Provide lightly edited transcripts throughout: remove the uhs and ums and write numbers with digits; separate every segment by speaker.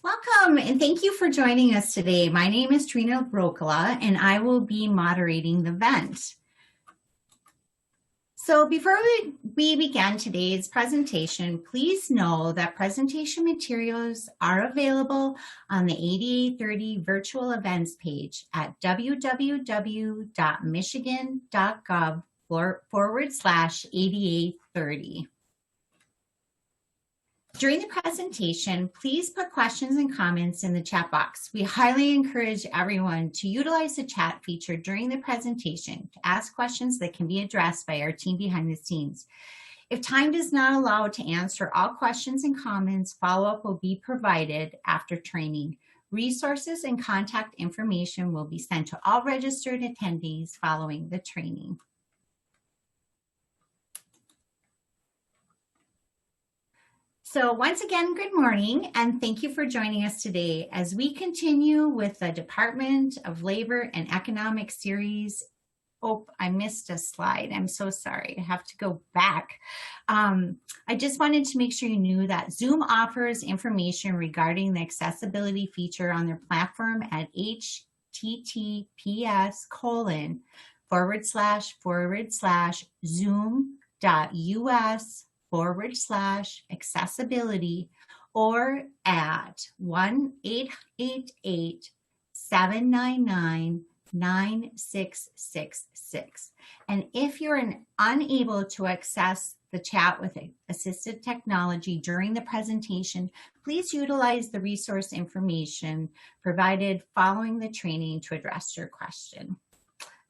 Speaker 1: Welcome and thank you for joining us today. My name is Trina Brokola and I will be moderating the event. So before we begin today's presentation, please know that presentation materials are available on the ADA30 virtual events page at www.michigan.gov/ADA30. During the presentation, please put questions and comments in the chat box. We highly encourage everyone to utilize the chat feature during the presentation to ask questions that can be addressed by our team behind the scenes. If time does not allow to answer all questions and comments, follow-up will be provided after training. Resources and contact information will be sent to all registered attendees following the training. So once again, good morning, and thank you for joining us today as we continue with the Department of Labor and Economic series. Oh, I missed a slide. I'm so sorry. I have to go back. I just wanted to make sure you knew that Zoom offers information regarding the accessibility feature on their platform at https://zoom.us/accessibility or at 1-888-799-9666. And if you're unable to access the chat with assistive technology during the presentation, please utilize the resource information provided following the training to address your question.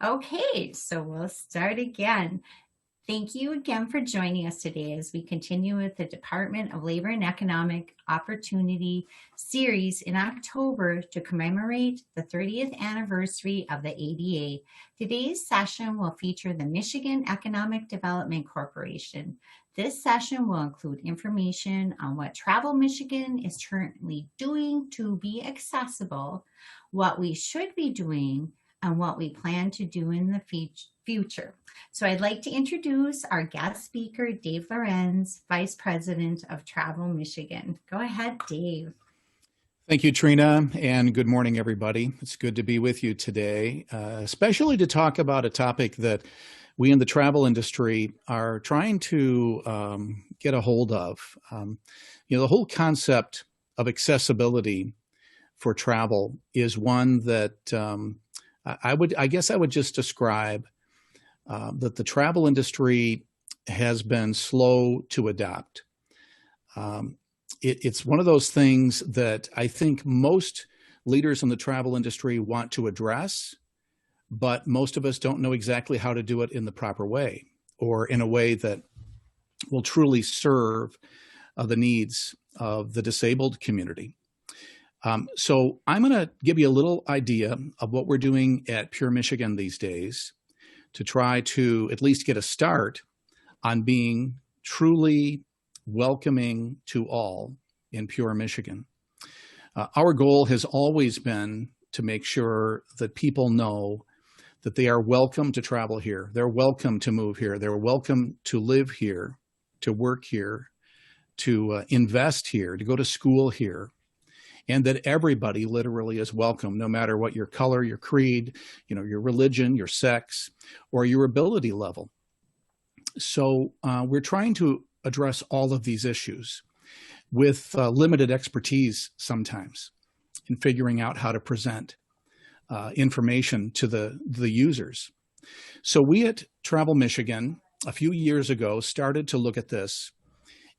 Speaker 1: Okay, so we'll start again. Thank you again for joining us today as we continue with the Department of Labor and Economic Opportunity series in October to commemorate the 30th anniversary of the ADA. Today's session will feature the Michigan Economic Development Corporation. This session will include information on what Travel Michigan is currently doing to be accessible, what we should be doing, and what we plan to do in the future. So I'd like to introduce our guest speaker, Dave Lorenz, Vice President of Travel Michigan. Go ahead, Dave.
Speaker 2: Thank you, Trina, and good morning, everybody. It's good to be with you today, especially to talk about a topic that we in the travel industry are trying to get a hold of. The whole concept of accessibility for travel is one that I guess I would just describe that the travel industry has been slow to adopt. It's one of those things that I think most leaders in the travel industry want to address, but most of us don't know exactly how to do it in the proper way or in a way that will truly serve the needs of the disabled community. So I'm going to give you a little idea of what we're doing at Pure Michigan these days to try to at least get a start on being truly welcoming to all in Pure Michigan. Our goal has always been to make sure that people know that they are welcome to travel here. They're welcome to move here. They're welcome to live here, to work here, to invest here, to go to school here. And that everybody literally is welcome, no matter what your color, your creed, your religion, your sex, or your ability level. So we're trying to address all of these issues with limited expertise sometimes in figuring out how to present information to the users. So we at Travel Michigan a few years ago started to look at this.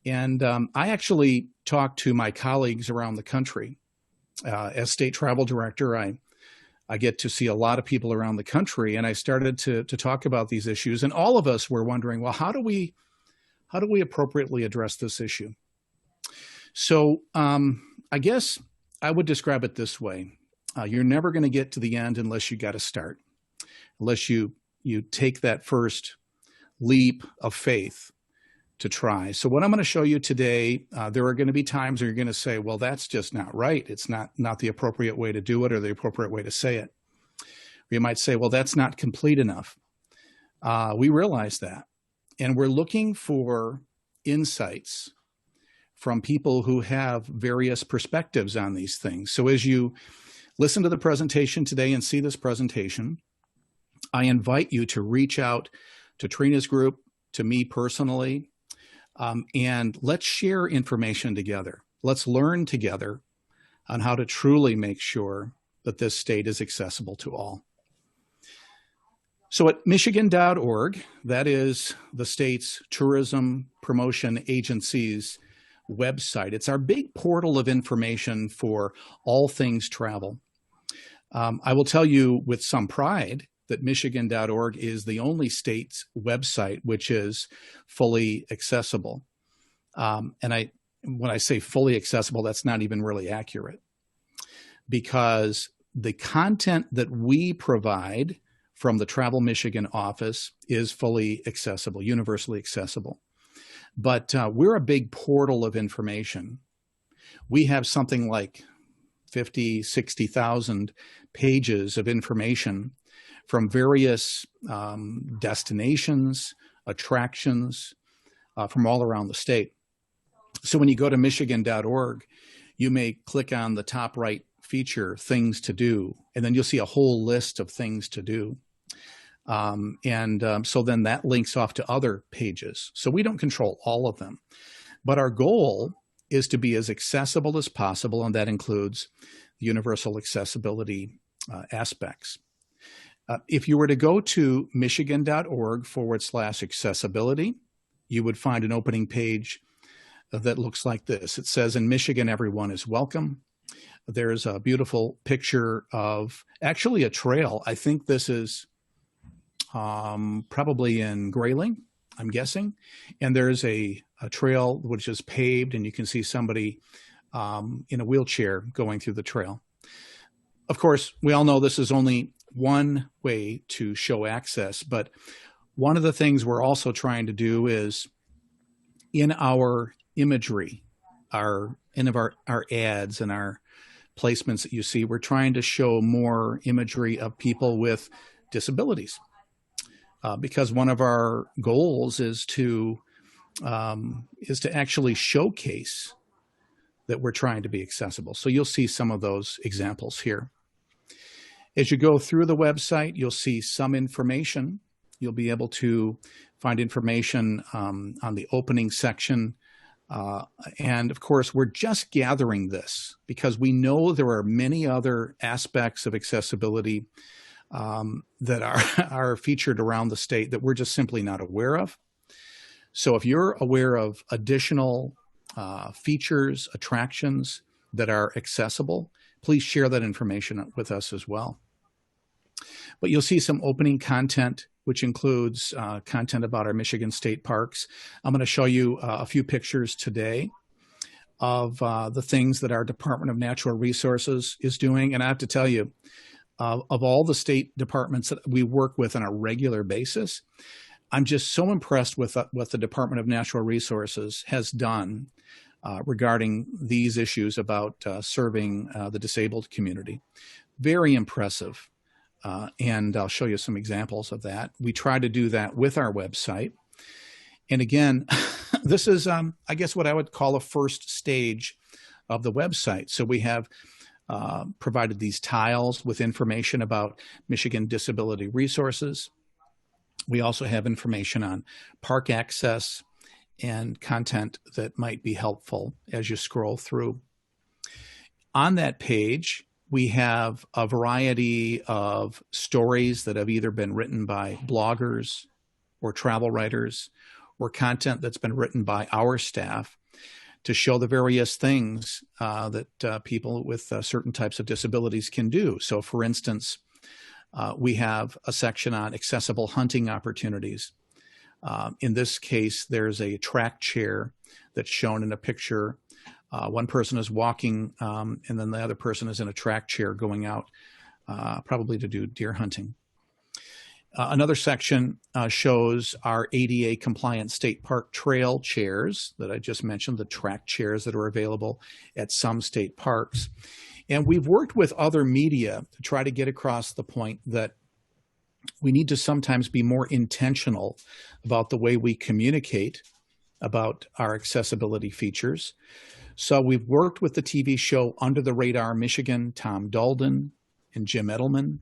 Speaker 2: And I actually talked to my colleagues around the country. As state travel director, I get to see a lot of people around the country, and I started to talk about these issues. And all of us were wondering, well, how do we appropriately address this issue? So I guess I would describe it this way. You're never going to get to the end unless you got to start, unless you take that first leap of faith to try. So what I'm going to show you today, there are going to be times where you're going to say, well, that's just not right. It's not the appropriate way to do it or the appropriate way to say it. Or you might say, well, that's not complete enough. We realize that. And we're looking for insights from people who have various perspectives on these things. So as you listen to the presentation today and see this presentation, I invite you to reach out to Trina's group, to me personally, and let's share information together. Let's learn together on how to truly make sure that this state is accessible to all. So at Michigan.org, that is the state's tourism promotion agency's website. It's our big portal of information for all things travel. I will tell you with some pride that Michigan.org is the only state's website which is fully accessible. And when I say fully accessible, that's not even really accurate, because the content that we provide from the Travel Michigan office is fully accessible, universally accessible. But we're a big portal of information. We have something like 50, 60,000 pages of information from various destinations, attractions from all around the state. So when you go to Michigan.org, you may click on the top right feature, Things to Do, and then you'll see a whole list of things to do. So then that links off to other pages. So we don't control all of them. But our goal is to be as accessible as possible, and that includes the universal accessibility aspects. If you were to go to michigan.org/accessibility, you would find an opening page that looks like this. It says, "In Michigan, everyone is welcome." There's a beautiful picture of actually a trail. I think this is probably in Grayling, I'm guessing. And there's a trail which is paved, and you can see somebody in a wheelchair going through the trail. Of course, we all know this is only one way to show access, but one of the things we're also trying to do is in our imagery, our ads and our placements that you see, we're trying to show more imagery of people with disabilities. Because one of our goals is to actually showcase that we're trying to be accessible. So you'll see some of those examples here. As you go through the website, you'll see some information. You'll be able to find information on the opening section. And of course, we're just gathering this because we know there are many other aspects of accessibility that are featured around the state that we're just simply not aware of. So if you're aware of additional features, attractions that are accessible, please share that information with us as well. But you'll see some opening content, which includes content about our Michigan state parks. I'm going to show you a few pictures today of the things that our Department of Natural Resources is doing. And I have to tell you, of all the state departments that we work with on a regular basis, I'm just so impressed with what the Department of Natural Resources has done regarding these issues about serving the disabled community. Very impressive. And I'll show you some examples of that. We try to do that with our website. And again, this is, I guess, what I would call a first stage of the website. So we have provided these tiles with information about Michigan disability resources. We also have information on park access and content that might be helpful as you scroll through. On that page, we have a variety of stories that have either been written by bloggers or travel writers, or content that's been written by our staff to show the various things that people with certain types of disabilities can do. So for instance, we have a section on accessible hunting opportunities. In this case, there's a track chair that's shown in a picture. One person is walking, and then the other person is in a track chair going out, probably to do deer hunting. Another section shows our ADA compliant state park trail chairs that I just mentioned, the track chairs that are available at some state parks. And we've worked with other media to try to get across the point that we need to sometimes be more intentional about the way we communicate about our accessibility features. So we've worked with the TV show Under the Radar Michigan, Tom Dalden and Jim Edelman,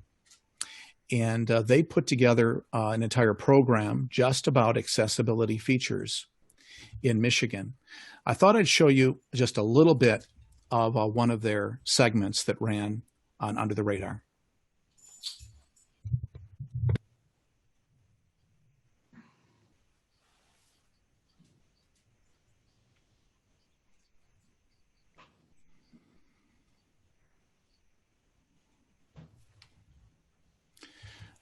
Speaker 2: and they put together an entire program just about accessibility features in Michigan. I thought I'd show you just a little bit of one of their segments that ran on Under the Radar.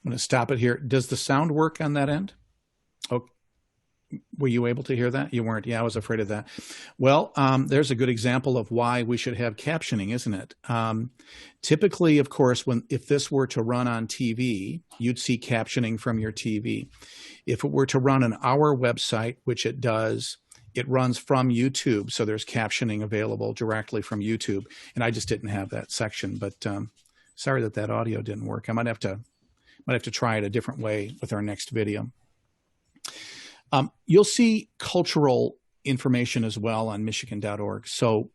Speaker 2: I'm going to stop it here. Does the sound work on that end? Oh, were you able to hear that? You weren't. Yeah, I was afraid of that. Well, there's a good example of why we should have captioning, isn't it? Typically, of course, if this were to run on TV, you'd see captioning from your TV. If it were to run on our website, which it does, it runs from YouTube. So there's captioning available directly from YouTube. And I just didn't have that section, but sorry that audio didn't work. I might have to try it a different way with our next video. You'll see cultural information as well on Michigan.org. So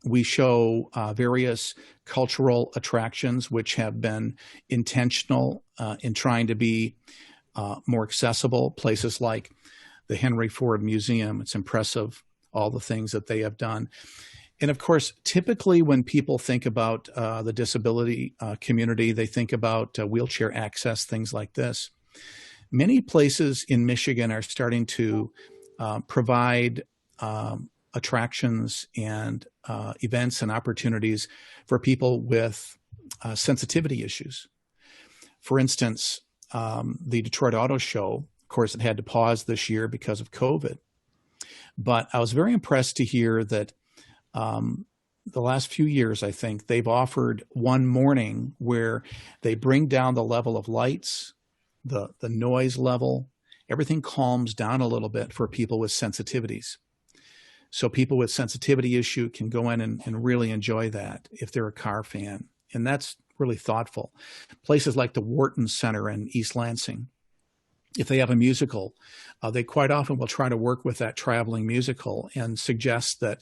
Speaker 2: we show various cultural attractions which have been intentional in trying to be more accessible. Places like the Henry Ford Museum. It's impressive, all the things that they have done. And of course, typically when people think about the disability community, they think about wheelchair access, things like this. Many places in Michigan are starting to provide attractions and events and opportunities for people with sensitivity issues. For instance, the Detroit Auto Show, of course, it had to pause this year because of COVID. But I was very impressed to hear that the last few years, I think, they've offered one morning where they bring down the level of lights, the noise level, everything calms down a little bit for people with sensitivities. So people with sensitivity issue can go in and really enjoy that if they're a car fan. And that's really thoughtful. Places like the Wharton Center in East Lansing, if they have a musical, they quite often will try to work with that traveling musical and suggest that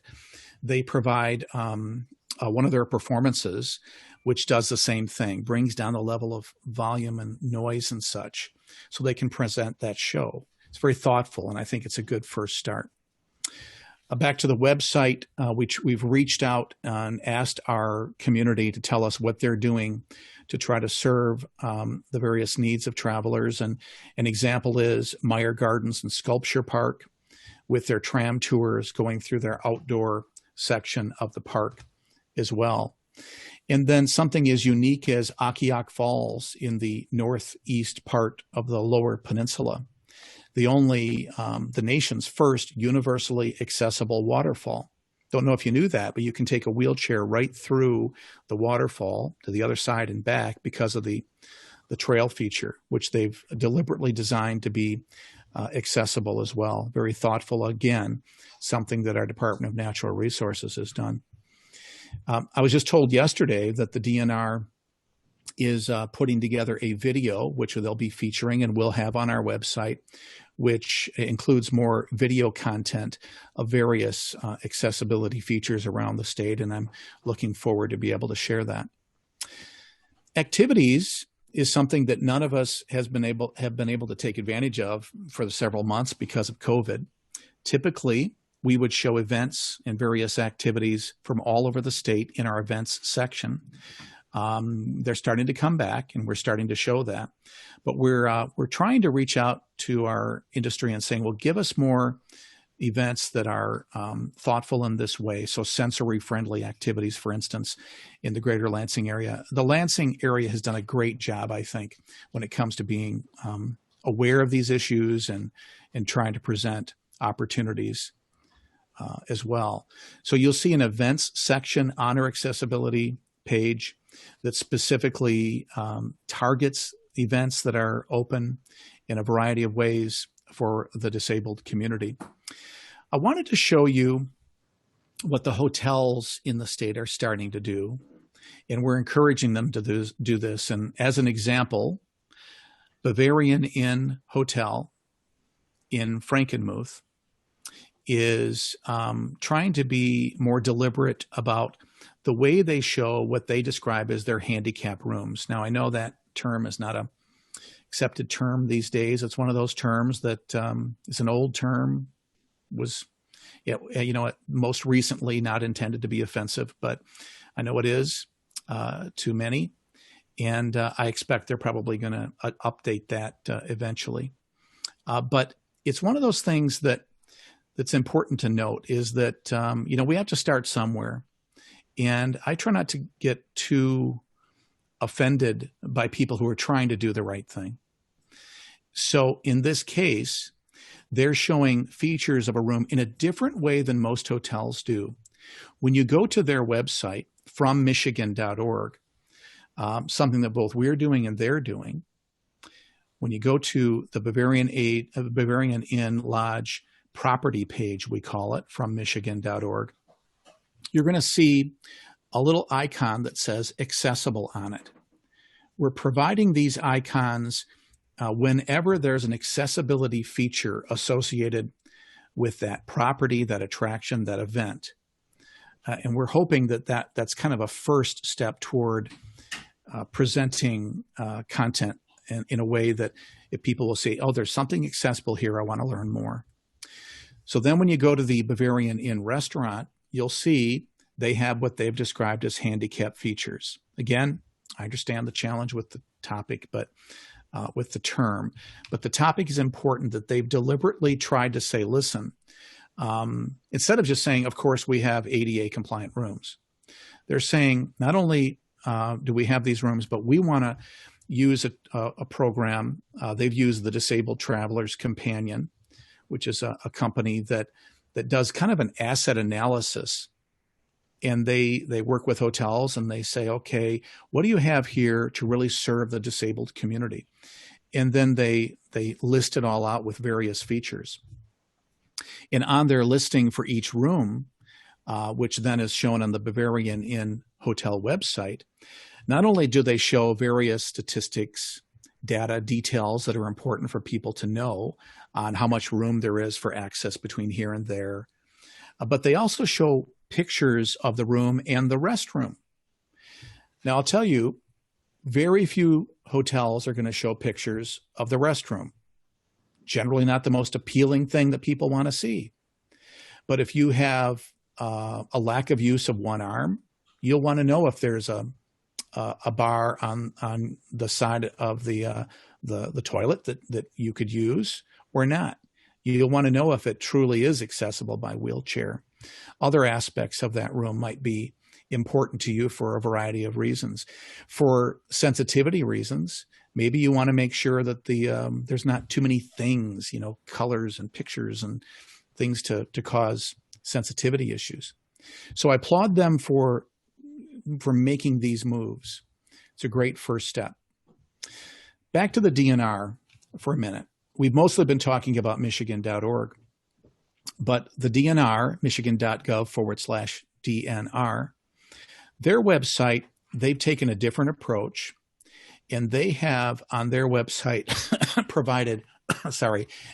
Speaker 2: they provide one of their performances, which does the same thing, brings down the level of volume and noise and such, so they can present that show. It's very thoughtful, and I think it's a good first start. Back to the website, which we've reached out and asked our community to tell us what they're doing to try to serve the various needs of travelers. And an example is Meyer Gardens and Sculpture Park with their tram tours going through their outdoor section of the park as well. And then something as unique as Akiak Falls in the northeast part of the Lower Peninsula, the nation's first universally accessible waterfall. Don't know if you knew that, but you can take a wheelchair right through the waterfall to the other side and back because of the trail feature, which they've deliberately designed to be accessible as well. Very thoughtful, again, something that our Department of Natural Resources has done. I was just told yesterday that the DNR is putting together a video, which they'll be featuring and will have on our website, which includes more video content of various accessibility features around the state, and I'm looking forward to be able to share that. Activities is something that none of us have been able to take advantage of for the several months because of COVID. Typically, we would show events and various activities from all over the state in our events section. They're starting to come back, and we're starting to show that. But we're trying to reach out to our industry and saying, well, give us more events that are thoughtful in this way. So sensory-friendly activities, for instance, in the greater Lansing area. The Lansing area has done a great job, I think, when it comes to being aware of these issues and trying to present opportunities as well. So you'll see an events section on our accessibility page that specifically targets events that are open in a variety of ways for the disabled community. I wanted to show you what the hotels in the state are starting to do, and we're encouraging them to do this. And as an example, Bavarian Inn Hotel in Frankenmuth is trying to be more deliberate about the way they show what they describe as their handicap rooms. Now, I know that term is not a accepted term these days. It's one of those terms that is an old term, was, most recently not intended to be offensive, but I know it is to many. And I expect they're probably going to update that eventually. But it's one of those things that's important to note is that, we have to start somewhere. And I try not to get too offended by people who are trying to do the right thing. So in this case, they're showing features of a room in a different way than most hotels do. When you go to their website, frommichigan.org, something that both we're doing and they're doing, when you go to the Bavarian Inn Lodge property page, we call it, frommichigan.org, you're going to see a little icon that says accessible on it. We're providing these icons whenever there's an accessibility feature associated with that property, that attraction, that event. And we're hoping that's kind of a first step toward presenting content in a way that if people will say, oh, there's something accessible here, I want to learn more. So then when you go to the Bavarian Inn restaurant, you'll see they have what they've described as handicap features. Again, I understand the challenge with the topic, but with the term. But the topic is important that they've deliberately tried to say, listen, instead of just saying, of course, we have ADA compliant rooms, they're saying not only do we have these rooms, but we want to use a program. They've used the Disabled Travelers Companion, which is a company that does kind of an asset analysis. And they work with hotels and they say, okay, what do you have here to really serve the disabled community? And then they list it all out with various features. And on their listing for each room, which then is shown on the Bavarian Inn hotel website, not only do they show various statistics, data, details that are important for people to know on how much room there is for access between here and there, but they also show pictures of the room and the restroom. Now, I'll tell you, very few hotels are going to show pictures of the restroom. Generally not the most appealing thing that people want to see. But if you have a lack of use of one arm, you'll want to know if there's a bar on the side of the toilet that you could use or not. You'll want to know if it truly is accessible by wheelchair. Other aspects of that room might be important to you for a variety of reasons. For sensitivity reasons, maybe you want to make sure that there's not too many things, colors and pictures and things to cause sensitivity issues. So I applaud them for making these moves. It's a great first step. Back to the DNR for a minute. We've mostly been talking about Michigan.org, but the DNR, michigan.gov/DNR, their website, they've taken a different approach, and they have on their website provided,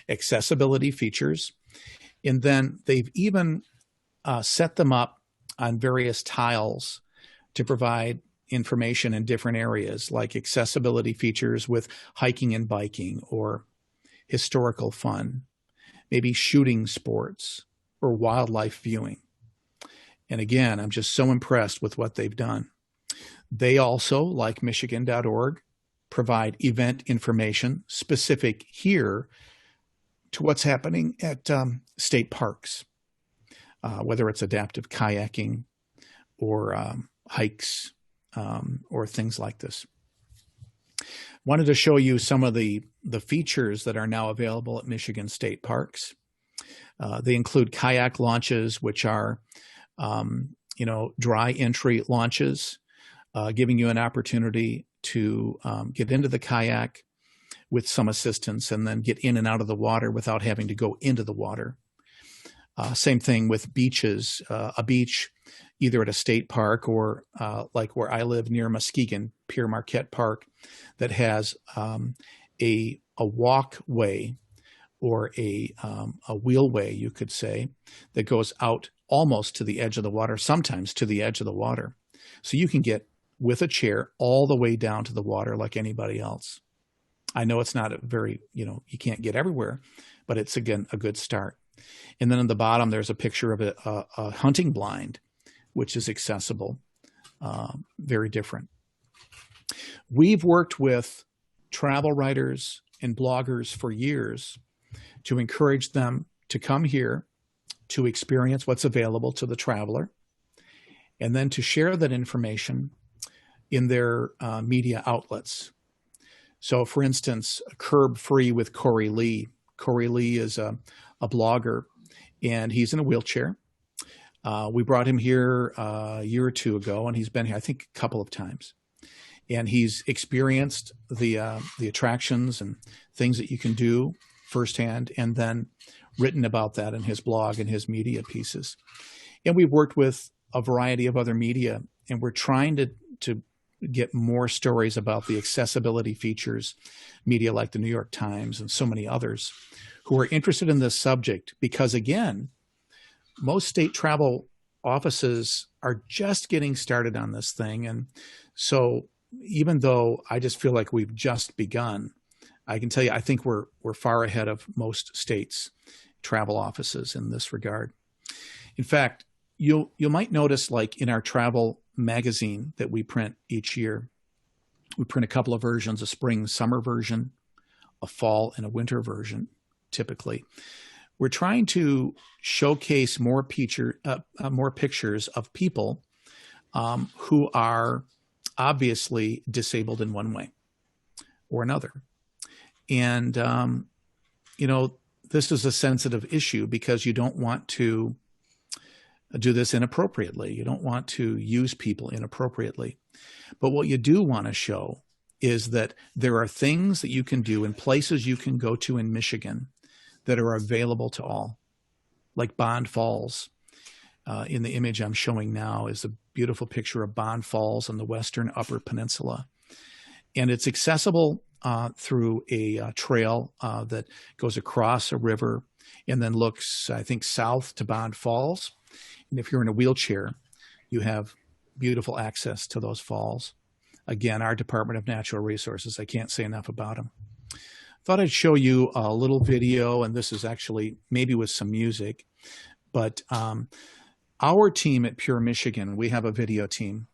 Speaker 2: accessibility features. And then they've even set them up on various tiles to provide information in different areas, like accessibility features with hiking and biking or historical fun, maybe shooting sports or wildlife viewing. And again, I'm just so impressed with what they've done. They also, like Michigan.org, provide event information specific here to what's happening at state parks, whether it's adaptive kayaking or hikes or things like this. Wanted to show you some of the features that are now available at Michigan State Parks. They include kayak launches, which are dry entry launches, giving you an opportunity to get into the kayak with some assistance and then get in and out of the water without having to go into the water. Same thing with beaches, a beach either at a state park or like where I live near Muskegon, Pierre Marquette Park, that has a walkway or a wheelway, you could say, that goes out almost to the edge of the water, sometimes to the edge of the water. So you can get with a chair all the way down to the water like anybody else. I know it's not a very, you can't get everywhere, but it's, again, a good start. And then on the bottom, there's a picture of a hunting blind, which is accessible, very different. We've worked with travel writers and bloggers for years to encourage them to come here to experience what's available to the traveler, and then to share that information in their media outlets. So, for instance, Curb Free with Corey Lee. Corey Lee is a blogger, and he's in a wheelchair. We brought him here a year or two ago, and he's been here, I think, a couple of times. And he's experienced the attractions and things that you can do firsthand, and then written about that in his blog and his media pieces. And we've worked with a variety of other media, and we're trying to get more stories about the accessibility features, media like the New York Times and so many others who are interested in this subject, because, again, most state travel offices are just getting started on this thing. And so even though I just feel like we've just begun, I can tell you, I think we're far ahead of most states' travel offices in this regard. In fact, you might notice, like in our travel magazine that we print each year, we print a couple of versions, a spring, summer version, a fall, and a winter version, typically. We're trying to showcase more pictures of people who are obviously disabled in one way or another. And, this is a sensitive issue because you don't want to do this inappropriately. You don't want to use people inappropriately. But what you do want to show is that there are things that you can do and places you can go to in Michigan that are available to all, like Bond Falls. In the image I'm showing now is a beautiful picture of Bond Falls on the western Upper Peninsula. And it's accessible through a trail that goes across a river and then looks, I think, south to Bond Falls. And if you're in a wheelchair, you have beautiful access to those falls. Again, our Department of Natural Resources, I can't say enough about them. Thought I'd show you a little video, and this is actually maybe with some music, but our team at Pure Michigan, we have a video team,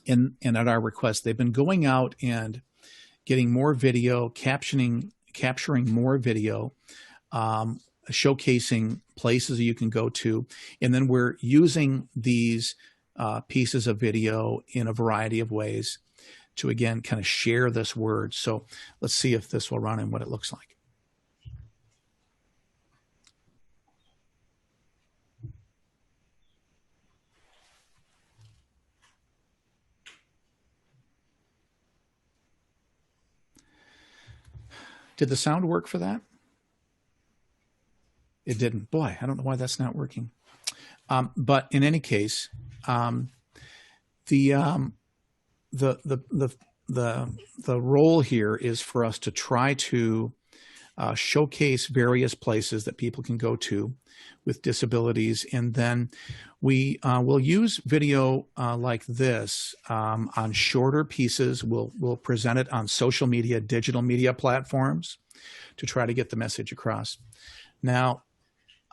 Speaker 2: and at our request, they've been going out and getting more video, capturing more video, showcasing places you can go to, and then we're using these pieces of video in a variety of ways to, again, kind of share this word. So let's see if this will run and what it looks like. Did the sound work for that? It didn't. Boy, I don't know why that's not working. But in any case, the role here is for us to try to showcase various places that people can go to with disabilities, and then we will use video like this on shorter pieces. We'll present it on social media, digital media platforms to try to get the message across. Now,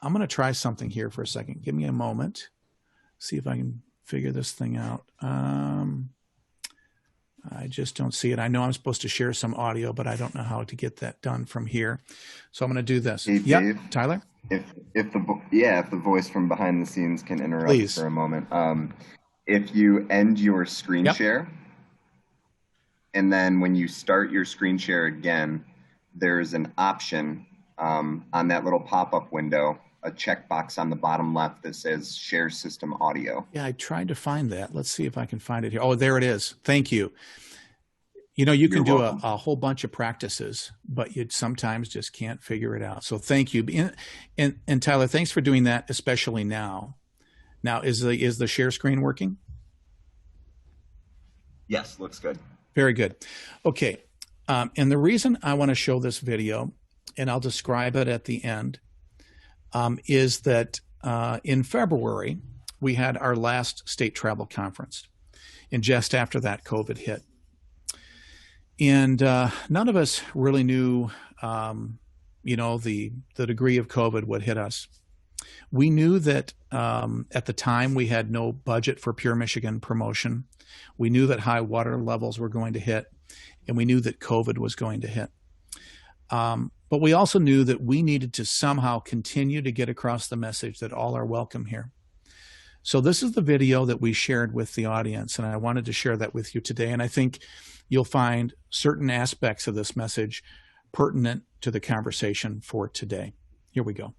Speaker 2: I'm going to try something here for a second. Give me a moment. See if I can figure this thing out. I just don't see it. I know I'm supposed to share some audio, but I don't know how to get that done from here. So I'm going to do this.
Speaker 3: Hey,
Speaker 2: Yep,
Speaker 3: Dave,
Speaker 2: Tyler?
Speaker 3: if the voice from behind the scenes can interrupt
Speaker 2: Please.
Speaker 3: for a moment. If you end your screen
Speaker 2: Yep.
Speaker 3: share, and then when you start your screen share again, there's an option on that little pop-up window, a checkbox on the bottom left that says Share System Audio.
Speaker 2: Yeah, I tried to find that. Let's see if I can find it here. Oh, there it is. Thank you. You can do a whole bunch of practices, but you sometimes just can't figure it out. So thank you. And Tyler, thanks for doing that, especially now. Now, is the share screen working?
Speaker 3: Yes, looks good.
Speaker 2: Very good. Okay. And the reason I want to show this video and I'll describe it at the end, is that in February, we had our last state travel conference. And just after that, COVID hit. And none of us really knew, the degree of COVID would hit us. We knew that at the time we had no budget for Pure Michigan promotion. We knew that high water levels were going to hit, and we knew that COVID was going to hit. But we also knew that we needed to somehow continue to get across the message that all are welcome here. So this is the video that we shared with the audience, and I wanted to share that with you today. And I think you'll find certain aspects of this message pertinent to the conversation for today. Here we go.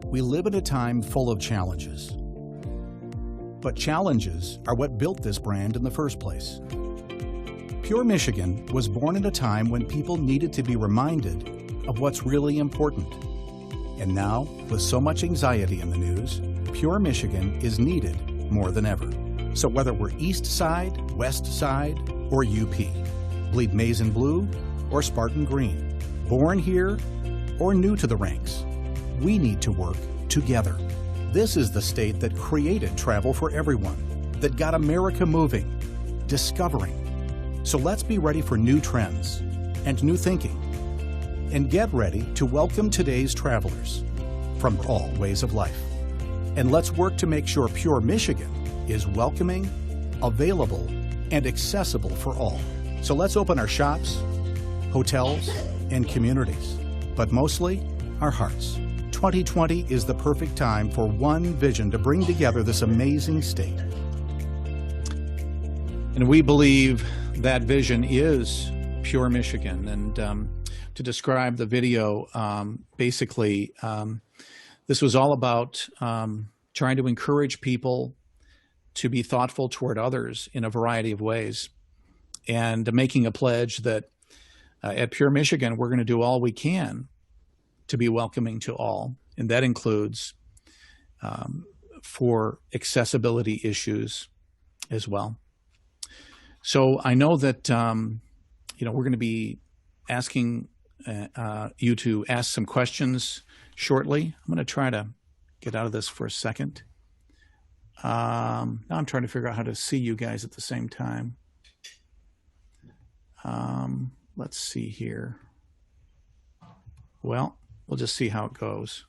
Speaker 4: We live in a time full of challenges. But challenges are what built this brand in the first place. Pure Michigan was born in a time when people needed to be reminded of what's really important. And now, with so much anxiety in the news, Pure Michigan is needed more than ever. So whether we're East Side, West Side, or UP, bleed maize and blue or Spartan green, born here or new to the ranks, we need to work together. This is the state that created travel for everyone, that got America moving, discovering. So let's be ready for new trends and new thinking, and get ready to welcome today's travelers from all ways of life. And let's work to make sure Pure Michigan is welcoming, available, and accessible for all. So let's open our shops, hotels, and communities, but mostly our hearts. 2020 is the perfect time for one vision to bring together this amazing state.
Speaker 2: And we believe that vision is Pure Michigan. And to describe the video, basically, this was all about trying to encourage people to be thoughtful toward others in a variety of ways, and making a pledge that at Pure Michigan, we're going to do all we can to be welcoming to all. And that includes for accessibility issues as well. So I know that, we're going to be asking you to ask some questions shortly. I'm going to try to get out of this for a second. Now I'm trying to figure out how to see you guys at the same time. Let's see here. Well, we'll just see how it goes.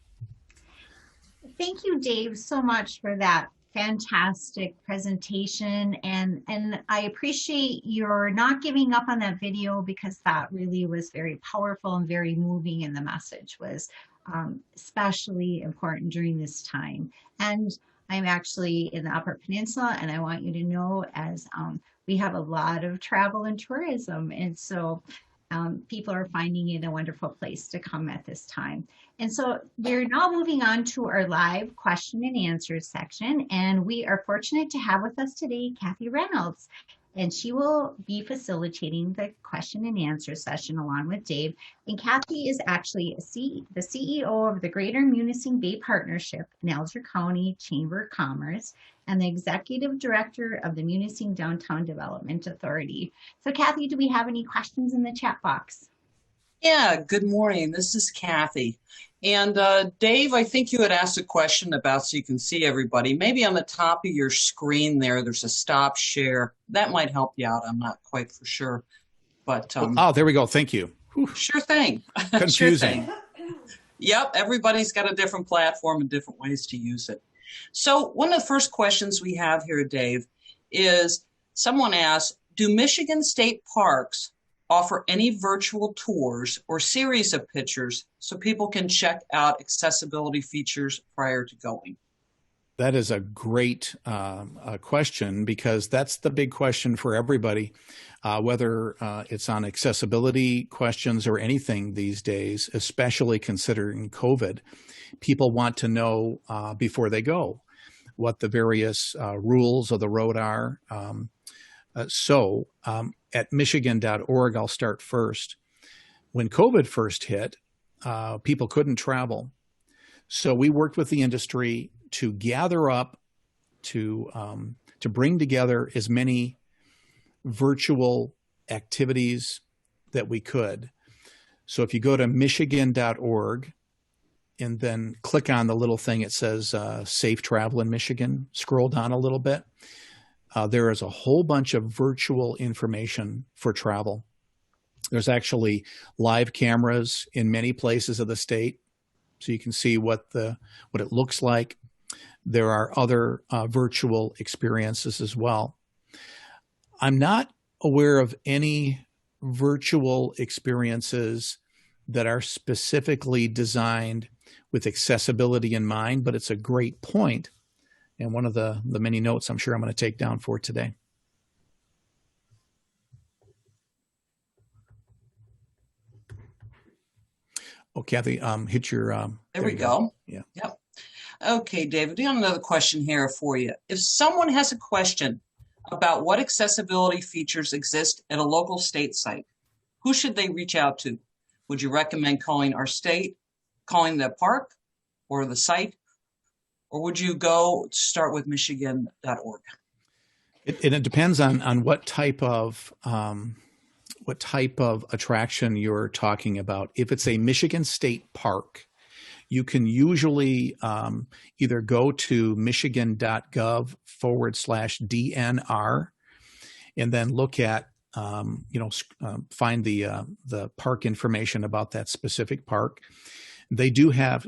Speaker 1: Thank you, Dave, so much for that fantastic presentation. And I appreciate your not giving up on that video, because that really was very powerful and very moving, and the message was especially important during this time. And I'm actually in the Upper Peninsula, and I want you to know, as we have a lot of travel and tourism, and so people are finding it a wonderful place to come at this time. And so we're now moving on to our live question and answers section, and we are fortunate to have with us today Kathy Reynolds, and she will be facilitating the question and answer session along with Dave. And Kathy is actually the CEO of the Greater Munising Bay Partnership in Alger County Chamber of Commerce, and the Executive Director of the Munising Downtown Development Authority. So Kathy, do we have any questions in the chat box?
Speaker 5: Yeah, good morning. This is Kathy. And Dave, I think you had asked a question about, so you can see everybody, maybe on the top of your screen there's a stop share. That might help you out. I'm not quite for sure. But
Speaker 2: oh, there we go. Thank you. Whew.
Speaker 5: Sure thing.
Speaker 2: Confusing.
Speaker 5: Sure thing. Yep, everybody's got a different platform and different ways to use it. So one of the first questions we have here, Dave, is someone asked, do Michigan State Parks offer any virtual tours or series of pictures so people can check out accessibility features prior to going?
Speaker 2: That is a great question, because that's the big question for everybody, whether it's on accessibility questions or anything these days, especially considering COVID. People want to know before they go what the various rules of the road are. So at michigan.org, I'll start first. When COVID first hit, people couldn't travel. So we worked with the industry to gather up, to bring together as many virtual activities that we could. So if you go to michigan.org and then click on the little thing, it says Safe Travel in Michigan, scroll down a little bit. There is a whole bunch of virtual information for travel. There's actually live cameras in many places of the state, so you can see what it looks like. There are other virtual experiences as well. I'm not aware of any virtual experiences that are specifically designed with accessibility in mind, but it's a great point, and one of the many notes I'm sure I'm going to take down for today. Oh, Kathy, hit your...
Speaker 5: there we go.
Speaker 2: Yeah.
Speaker 5: Yep. Okay, David, we got another question here for you. If someone has a question about what accessibility features exist at a local state site, who should they reach out to? Would you recommend calling our state, calling the park or the site, or would you go start with michigan.org?
Speaker 2: It depends on what type of attraction you're talking about. If it's a Michigan State Park, you can usually either go to michigan.gov/DNR and then look at, find the park information about that specific park. They do have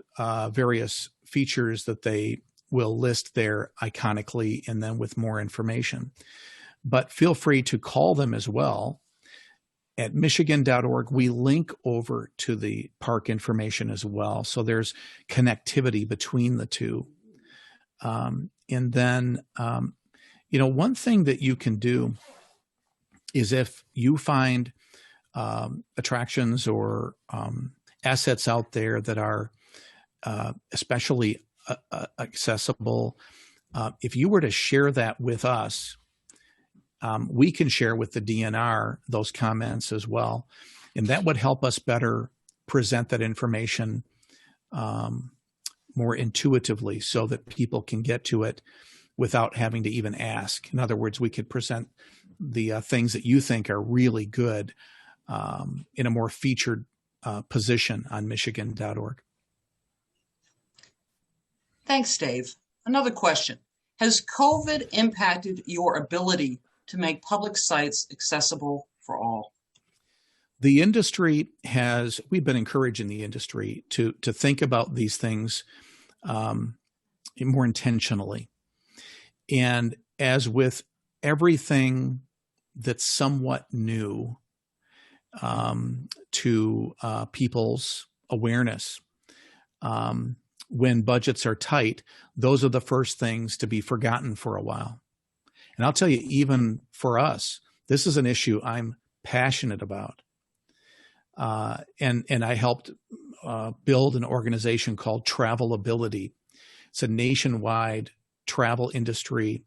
Speaker 2: various features that they will list there iconically and then with more information. But feel free to call them as well. At michigan.org, we link over to the park information as well. So there's connectivity between the two. And then, one thing that you can do is if you find attractions or assets out there that are especially accessible, if you were to share that with us, we can share with the DNR those comments as well. And that would help us better present that information more intuitively so that people can get to it without having to even ask. In other words, we could present the things that you think are really good in a more featured position on michigan.org.
Speaker 5: Thanks, Dave. Another question. Has COVID impacted your ability to make public sites accessible for all?
Speaker 2: The industry we've been encouraging the industry to think about these things more intentionally. And as with everything that's somewhat new to people's awareness, when budgets are tight, those are the first things to be forgotten for a while. And I'll tell you, even for us, this is an issue I'm passionate about. And I helped build an organization called Travelability. It's a nationwide travel industry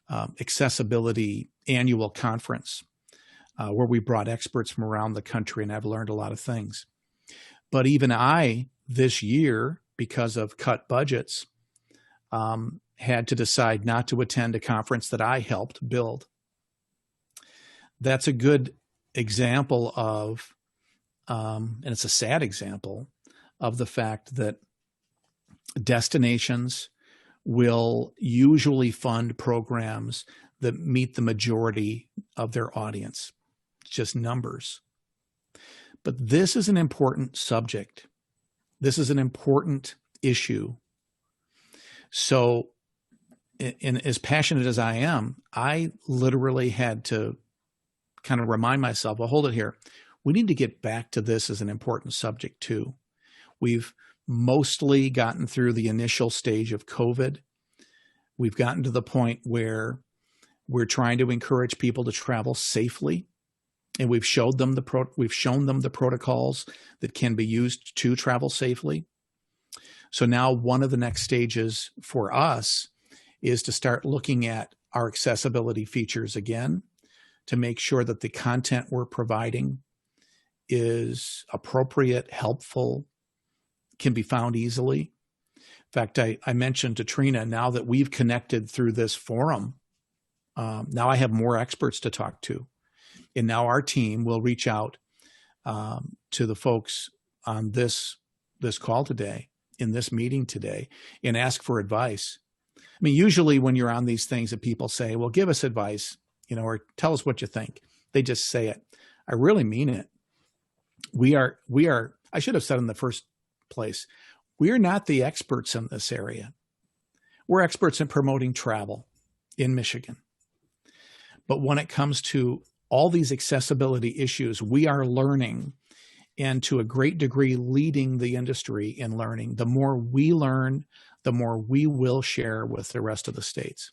Speaker 2: accessibility annual conference where we brought experts from around the country, and I've learned a lot of things. But even I, this year, because of cut budgets, had to decide not to attend a conference that I helped build. That's a good example of, and it's a sad example of the fact that destinations will usually fund programs that meet the majority of their audience. It's just numbers. But this is an important subject. This is an important issue. So, and as passionate as I am, I literally had to kind of remind myself, well, hold it here. We need to get back to this as an important subject too. We've mostly gotten through the initial stage of COVID. We've gotten to the point where we're trying to encourage people to travel safely, and we've shown them the protocols that can be used to travel safely. So now one of the next stages for us is to start looking at our accessibility features again to make sure that the content we're providing is appropriate, helpful, can be found easily. In fact, I mentioned to Trina, now that we've connected through this forum, now I have more experts to talk to. And now our team will reach out to the folks on this call today, in this meeting today, and ask for advice. I mean, usually when you're on these things that people say, well, give us advice, or tell us what you think. They just say it. I really mean it. We are, I should have said in the first place, we're not the experts in this area. We're experts in promoting travel in Michigan. But when it comes to all these accessibility issues, we are learning, and to a great degree leading the industry in learning. The more we learn, the more we will share with the rest of the states.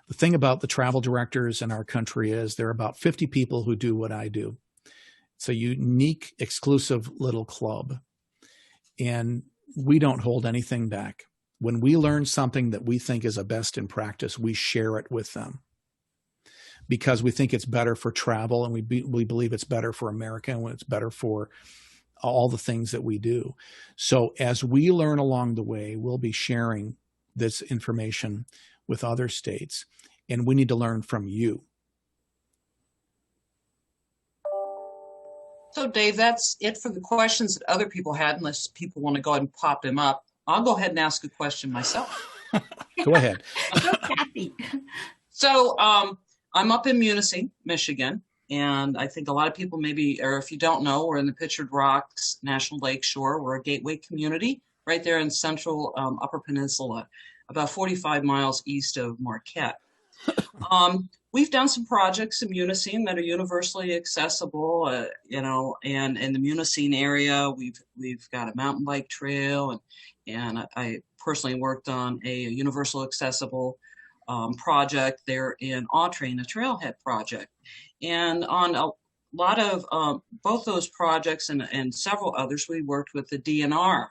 Speaker 2: The thing about the travel directors in our country is there are about 50 people who do what I do. It's a unique, exclusive little club, and we don't hold anything back. When we learn something that we think is a best in practice, we share it with them because we think it's better for travel, and we believe it's better for America, and it's better for all the things that we do. So as we learn along the way, we'll be sharing this information with other states, and we need to learn from you.
Speaker 5: So Dave, that's it for the questions that other people had, unless people want to go ahead and pop them up. I'll go ahead and ask a question myself.
Speaker 2: Go ahead.
Speaker 1: So Kathy.
Speaker 5: So I'm up in Munising, Michigan, and I think a lot of people maybe, or if you don't know, we're in the Pictured Rocks National Lake Shore. We're a gateway community right there in central Upper Peninsula, about 45 miles east of Marquette. We've done some projects in Munising that are universally accessible, and in the Munising area, we've got a mountain bike trail, and I personally worked on a universal accessible project there in Autrain, a trailhead project. And on a lot of both those projects and several others, we worked with the DNR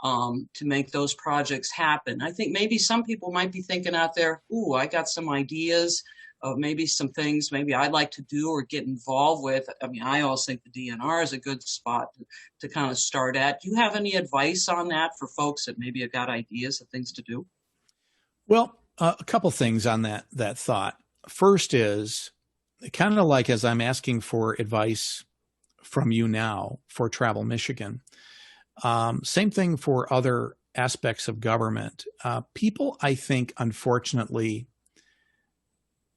Speaker 5: to make those projects happen. I think maybe some people might be thinking out there, ooh, I got some ideas of maybe some things maybe I'd like to do or get involved with. I mean, I always think the DNR is a good spot to kind of start at. Do you have any advice on that for folks that maybe have got ideas of things to do?
Speaker 2: Well, a couple things on that thought. First is kind of like as I'm asking for advice from you now for Travel Michigan, same thing for other aspects of government. People, I think, unfortunately,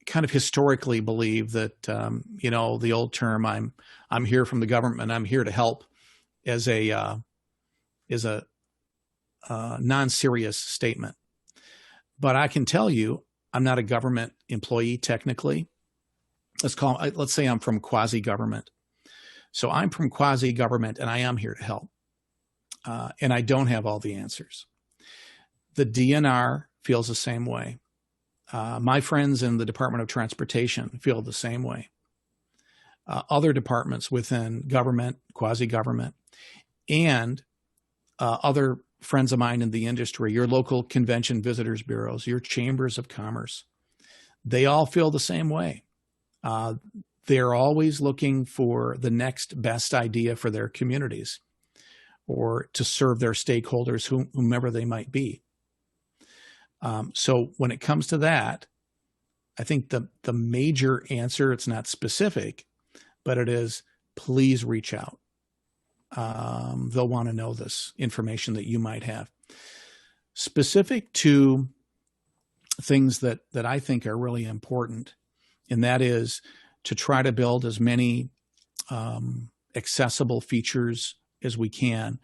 Speaker 2: kind of historically believe that, the old term, I'm here from the government, I'm here to help, is a non-serious statement. But I can tell you, I'm not a government employee technically. Let's say I'm from quasi-government. So I'm from quasi-government, and I am here to help. And I don't have all the answers. The DNR feels the same way. My friends in the Department of Transportation feel the same way. Other departments within government, quasi-government, and other friends of mine in the industry, your local convention visitors bureaus, your chambers of commerce, they all feel the same way. They're always looking for the next best idea for their communities or to serve their stakeholders, whomever they might be. So when it comes to that, I think the major answer, it's not specific, but it is, please reach out. They'll want to know this information that you might have. Specific to things that I think are really important, and that is to try to build as many accessible features as we can.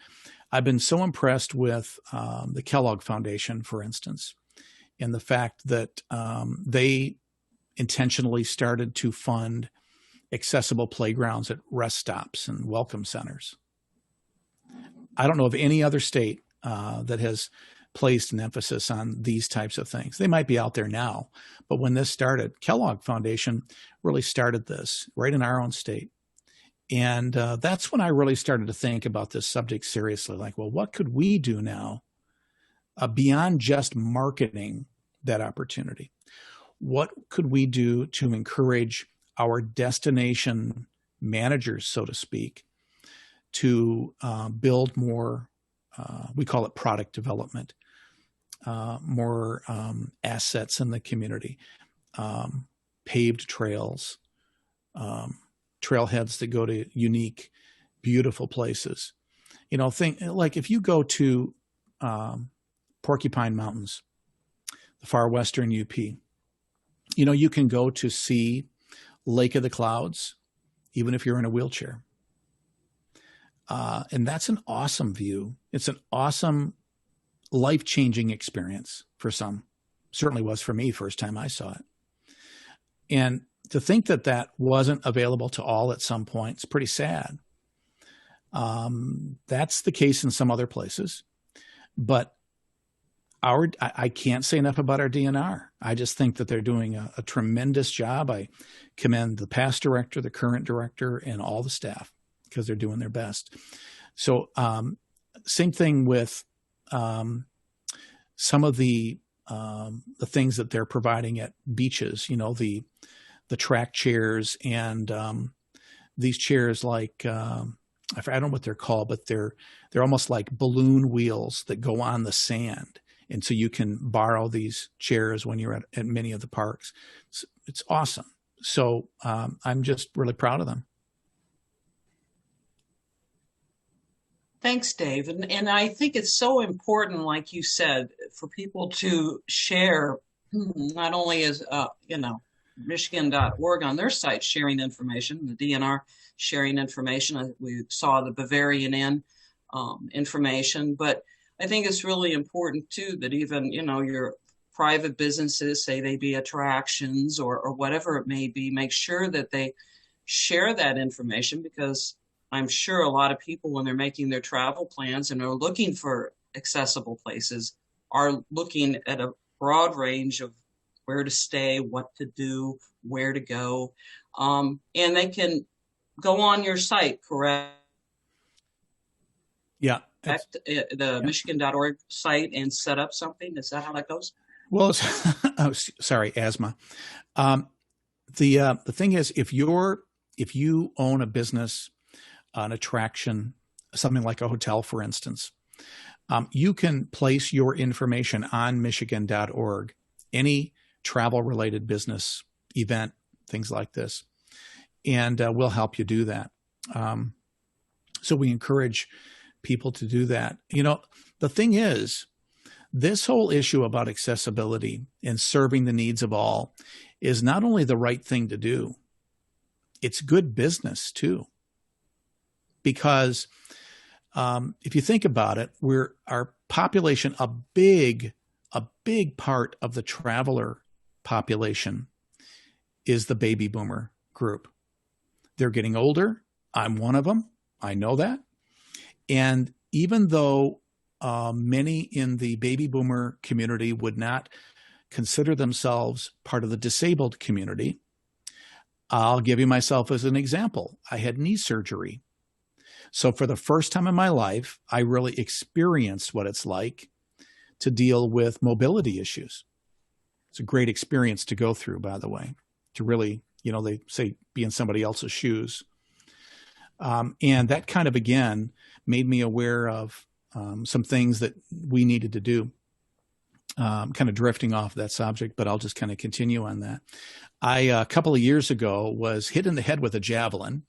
Speaker 2: I've been so impressed with the Kellogg Foundation, for instance, and the fact that they intentionally started to fund accessible playgrounds at rest stops and welcome centers. I don't know of any other state that has placed an emphasis on these types of things. They might be out there now, but when this started, Kellogg Foundation really started this right in our own state. And that's when I really started to think about this subject seriously. Like, well, what could we do now beyond just marketing that opportunity? What could we do to encourage our destination managers, so to speak, to build more, we call it product development, more assets in the community, paved trails, trailheads that go to unique, beautiful places. You know, think like if you go to Porcupine Mountains, the far western UP, you know, you can go to see Lake of the Clouds, even if you're in a wheelchair. And that's an awesome view. It's an awesome, life-changing experience for some. Certainly was for me first time I saw it. And to think that that wasn't available to all at some point, it's pretty sad. That's the case in some other places. But I can't say enough about our DNR. I just think that they're doing a tremendous job. I commend the past director, the current director, and all the staff because they're doing their best. So same thing with some of the things that they're providing at beaches, you know, the track chairs and these chairs like, I don't know what they're called, but they're almost like balloon wheels that go on the sand. And so you can borrow these chairs when you're at many of the parks. It's awesome. So I'm just really proud of them.
Speaker 5: Thanks, Dave. And I think it's so important, like you said, for people to share, not only as, Michigan.org on their site sharing information, the DNR sharing information. We saw the Bavarian Inn information, but I think it's really important too that even, your private businesses, say they be attractions or whatever it may be, make sure that they share that information, because I'm sure a lot of people, when they're making their travel plans and are looking for accessible places, are looking at a broad range of where to stay, what to do, where to go. And they can go on your site, correct?
Speaker 2: Yeah.
Speaker 5: The Michigan.org site and set up something. Is that how that goes?
Speaker 2: Well, sorry, asthma. The thing is, if you own a business, an attraction, something like a hotel, for instance, you can place your information on Michigan.org, any travel-related business event, things like this, and we'll help you do that. So we encourage people to do that. The thing is, this whole issue about accessibility and serving the needs of all is not only the right thing to do, it's good business too. Because if you think about it, our population, a big part of the traveler population is the baby boomer group. They're getting older. I'm one of them. I know that. And even though many in the baby boomer community would not consider themselves part of the disabled community, I'll give you myself as an example. I had knee surgery. So for the first time in my life, I really experienced what it's like to deal with mobility issues. It's a great experience to go through, by the way, to really, they say be in somebody else's shoes. And that kind of, again, made me aware of some things that we needed to do. Kind of drifting off that subject, but I'll just kind of continue on that. I, a couple of years ago, was hit in the head with a javelin,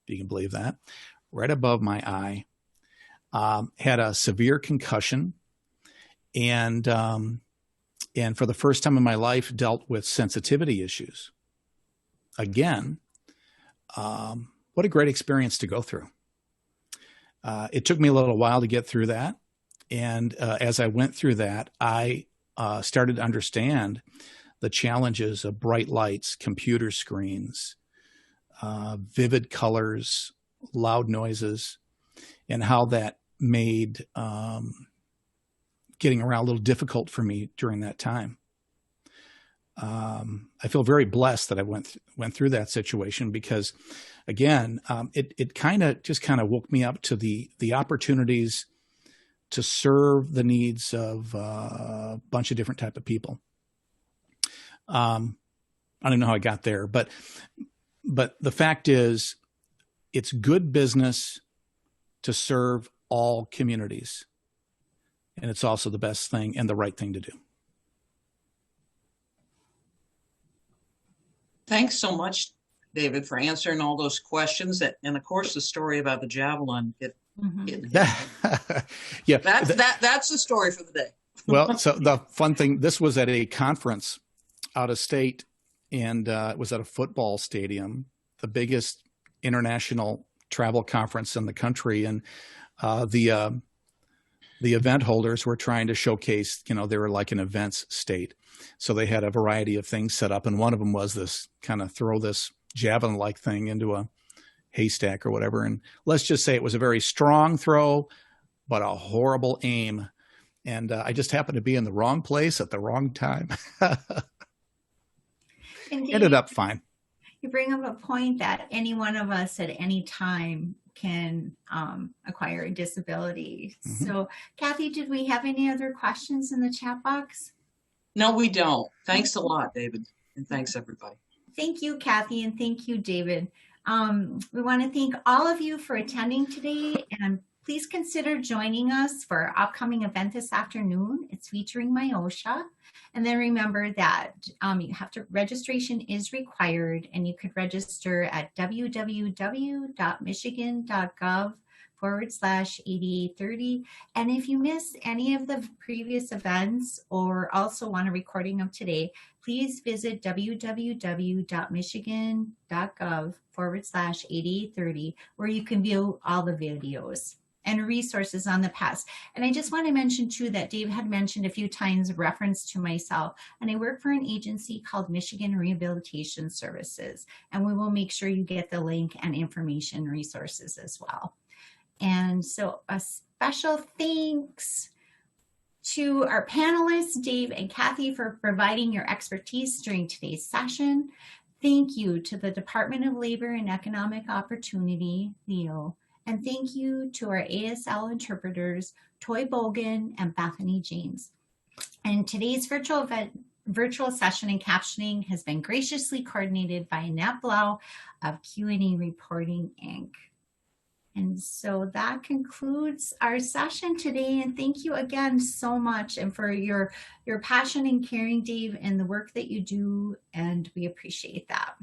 Speaker 2: if you can believe that, right above my eye. Had a severe concussion, and for the first time in my life, dealt with sensitivity issues. Again, what a great experience to go through. It took me a little while to get through that. And as I went through that, I started to understand the challenges of bright lights, computer screens, vivid colors, loud noises, and how that made getting around a little difficult for me during that time. I feel very blessed that I went through that situation because, again, it kind of woke me up to the opportunities to serve the needs of a bunch of different type of people. I don't know how I got there, but the fact is, it's good business to serve all communities, and it's also the best thing and the right thing to do.
Speaker 5: Thanks so much, David, for answering all those questions. And of course, the story about the javelin getting hit.
Speaker 2: Yeah,
Speaker 5: That's the story for the day.
Speaker 2: well, so the fun thing, this was at a conference out of state, and it was at a football stadium, the biggest international travel conference in the country. And the event holders were trying to showcase, they were like an events state. So they had a variety of things set up. And one of them was this kind of throw this javelin-like thing into a haystack or whatever. And let's just say it was a very strong throw, but a horrible aim. And I just happened to be in the wrong place at the wrong time. Ended up fine.
Speaker 1: You bring up a point that any one of us at any time can acquire a disability. Mm-hmm. So, Kathy, did we have any other questions in the chat box?
Speaker 5: No, we don't. Thanks a lot, David. And thanks, everybody.
Speaker 1: Thank you, Kathy, and thank you, David. We want to thank all of you for attending today, and please consider joining us for our upcoming event this afternoon. It's featuring MyOSHA. And then remember that registration is required, and you could register at www.michigan.gov/ADA30. And if you miss any of the previous events or also want a recording of today, please visit www.michigan.gov/ADA30, where you can view all the videos and resources on the past. And I just want to mention too that Dave had mentioned a few times reference to myself, and I work for an agency called Michigan Rehabilitation Services, and we will make sure you get the link and information resources as well. And so a special thanks to our panelists, Dave and Kathy, for providing your expertise during today's session. Thank you to the Department of Labor and Economic Opportunity, LEO. And thank you to our ASL interpreters, Toy Bogan and Bethany James. And today's virtual session and captioning has been graciously coordinated by Annette Blau of Q&A Reporting, Inc. And so that concludes our session today. And thank you again so much, and for your passion and caring, Dave, and the work that you do. And we appreciate that.